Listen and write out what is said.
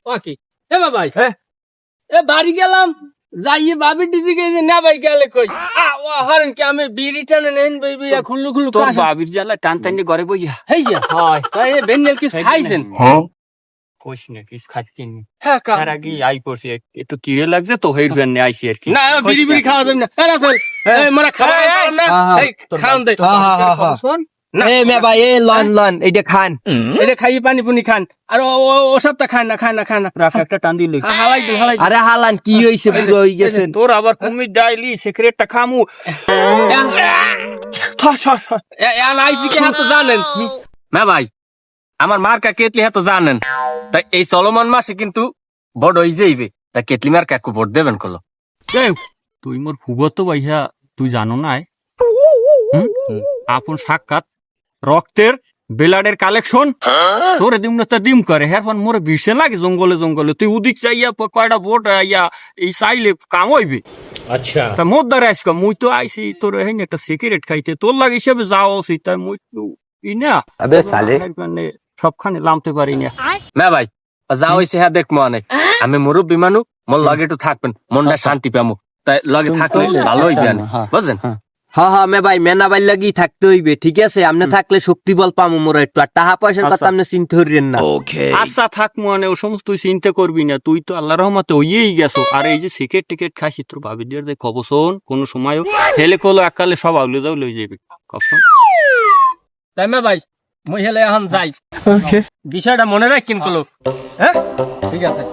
ওকে এ ভাই এ বাড়ি গেলাম যাইয়ে বাবি দিদি গেছে না ভাই গেলে কই ও হরন কি আমি বিড়ি টানে নেন বেবি খুল্লু খুল্লু তো বাবির জ্বালা টান টান ঘরে বইয়া হেইয়া হয় তাই বেনল কি খাইছেন কোশ না কিছু খাচ্ছিনি হ্যাঁ কা তার আগে আই পড়ছি একটু কিরে লাগছে তো হের জন্য আইছি আর কি না বিড়ি বিড়ি খাওয়া যাবে না এ রাসেল এই মোরা খাওয়া না এই খাওন দে শোন এ মে ভাই এ লন লন এইটা খান এটা খাইয়ে পানি পুনি খান আর ও সবটা খায় না রাখ একটা টান দিলি হালাই দিন আরে হালান কি হইছে পুরো হই গেছেন তোর আবার কুমির ডাইলি সিগারেটটা খামু আইসি কি হাত জানেন না ভাই আমার মার্কা কেতলি হাত জানেন তাই এই চলমান মাসে কিন্তু বড় হয়ে যাইবে তা কেতলি মার্কা একটু ভোট দেবেন কলো তুই মোর ফুবতো ভাইয়া তুই জানো না আপন সাক্ষাৎ রক্তের বেলাডের কালেকশন তোরে দিম না তা দিম করে হ্যাঁ মোরে বিষে লাগে জঙ্গলে জঙ্গলে তুই উদিক চাইয়া কয়টা ভোট আইয়া এই চাইলে কাম হইবে আচ্ছা তা মোর দ্বারা আইসকা মুই তো আইসি তোর হেন একটা সিগারেট খাইতে তোর লাগে হিসেবে যাওয়া উচিত তাই মুই তো ই না সবখানে লামতে পারি না ভাই যা হইছে হ্যাঁ দেখবো অনেক আমি মুরব্বী মানুষ মোর লগে একটু থাকবেন মনটা শান্তি পামু তাই লগে থাকলে ভালো হইবে বুঝলেন হ্যাঁ হ্যাঁ মে ভাই মেনা ভাই লাগি থাকতে হইবে ঠিক আছে আপনি থাকলে শক্তি বল পামু মোরা একটু আর টাকা পয়সার কথা আপনি চিন্তা করিয়েন না আচ্ছা থাক মানে ও সমস্ত তুই চিন্তা করবি না তুই তো আল্লাহ রহমতে হইয়েই গেছো আর এই যে সিগারেট টিকেট খাসি তোর ভাবি দিয়ে দেখ খবর শোন কোন সময়ও হেলে কলো এককালে সব আউলে যাও লই যাবি কখন তাই মে ভাই মুই হেলে এখন যাই বিষয়টা মনে রাখিন কলো হ্যাঁ ঠিক আছে